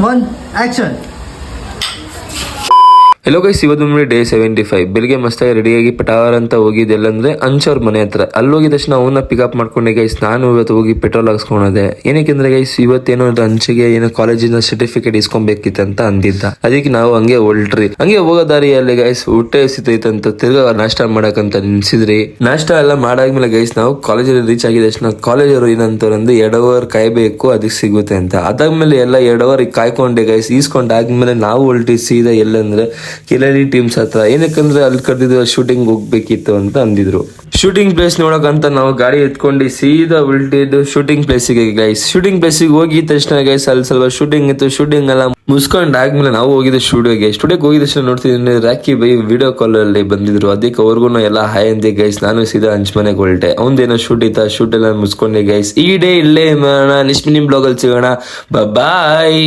1 action. ಎಲ್ಲೋ guys, ಇವತ್ತು ನೋಡಿ day 75. ಬೆಳಿಗ್ಗೆ ಮಸ್ತಾಗಿ ರೆಡಿಯಾಗಿ ಪಟಾರ್ ಅಂತ ಹೋಗಿದ್ದೆಲ್ಲಂದ್ರೆ ಅಂಚವ್ರ ಮನೆ ಹತ್ರ. ಅಲ್ಲಿ ಹೋಗಿದ ತಕ್ಷಣ ಅವನ್ನ ಪಿಕಪ್ ಮಾಡ್ಕೊಂಡೆ ಗೈಸ್. ನಾನು ಇವತ್ತು ಹೋಗಿ ಪೆಟ್ರೋಲ್ ಹಾಕ್ಸ್ಕೊಂಡೆ. ಏನಕ್ಕೆಂದ್ರೆ ಗೈಸ್, ಇವತ್ತೇನೋ ಅಂಚೆಗೆ ಏನೋ ಕಾಲೇಜಿನ ಸರ್ಟಿಫಿಕೇಟ್ ಇಸ್ಕೊಬೇಕಿತ್ತು ಅಂತ ಅಂದಿದ್ದ. ಅದಕ್ಕೆ ನಾವು ಹಂಗೆ ಹೊಲ್ಟ್ರಿ. ಹಂಗೆ ಹೋಗೋ ದಾರಿಯಲ್ಲಿ ಗೈಸ್ ಊಟ ಎಸಿತೈತಂತ ತಿರ್ಗಾ ನಾಷ್ಟ ಮಾಡಕಂತ ನಿನ್ಸಿದ್ರಿ. ನಾಷ್ಟ ಎಲ್ಲ ಮಾಡಾದ್ಮೇಲೆ ಗೈಸ್ ನಾವು ಕಾಲೇಜಲ್ಲಿ ರೀಚ್ ಆಗಿದ ತಕ್ಷಣ ಕಾಲೇಜರು ಏನಂತಾರಂದ್ರೆ 2 ಅವರ್ ಕಾಯ್ಬೇಕು ಅದಕ್ಕೆ ಸಿಗುತ್ತೆ ಅಂತ. ಅದಾದ್ಮೇಲೆ ಎಲ್ಲ 2 ಅವರ್ ಕಾಯ್ಕೊಂಡೆ ಗೈಸ್. ಈಸ್ಕೊಂಡಾದ್ಮೇಲೆ ನಾವು ಹೊಲ್ಟಿ ಸೀದಾ ಎಲ್ಲಂದ್ರೆ ಕಿಲರಿ ಟೀಮ್ಸ್ ಹತ್ರ. ಏನಕ್ಕಂದ್ರೆ ಅಲ್ಲಿ ಕರೆದಿದ್ದು ಶೂಟಿಂಗ್ ಹೋಗ್ಬೇಕಿತ್ತು ಅಂತ ಅಂದಿದ್ರು. ಶೂಟಿಂಗ್ ಪ್ಲೇಸ್ ನೋಡಕಂತ ನಾವು ಗಾಡಿ ಎತ್ಕೊಂಡು ಸೀದಾ ಉಲ್ಟಿದ್ದು ಶೂಟಿಂಗ್ ಪ್ಲೇಸಿಗೆ ಗೈಸ್. ಶೂಟಿಂಗ್ ಪ್ಲೇಸಿಗೆ ಹೋಗಿದ ತಕ್ಷಣ ಗೈಸ್ ಅಲ್ಲಿ ಸ್ವಲ್ಪ ಶೂಟಿಂಗ್ ಇತ್ತು. ಶೂಟಿಂಗ್ ಎಲ್ಲ ಮುಗಿಸ್ಕೊಂಡಾದ್ಮೇಲೆ ನಾವು ಹೋಗಿದ್ದೆ ಸ್ಟುಡಿಯೋಗೆ ಹೋಗಿದ ತಕ್ಷಣ ನೋಡ್ತಿದ್ದೀನಿ ರಾಕಿ ಬೈ ವಿಡಿಯೋ ಕಾಲ್ ಅಲ್ಲಿ ಬಂದಿದ್ರು. ಅದಕ್ಕೆ ಅವ್ರಿಗೂ ಎಲ್ಲ ಹಾಯ್ ಅಂದೆ ಗೈಸ್. ನಾನು ಸೀದಾ ಹಂಚ್ಮನೆಗೆ ಹೊರಟೆ. ಅವಂದೇನೋ ಶೂಟ್ ಇತ್ತ, ಶೂಟ್ ಎಲ್ಲ ಮುಗಿಸ್ಕೊಂಡೆ ಗೈಸ್. ಈ ಡೇ ಇಲ್ಲೇ ಮಾಡೋಣ. ನೆಕ್ಸ್ಟ್ ನಿಮ್ ಬ್ಲಾಗ್ ಅಲ್ಲಿ ಸಿಗೋಣ. ಬಾಯ್.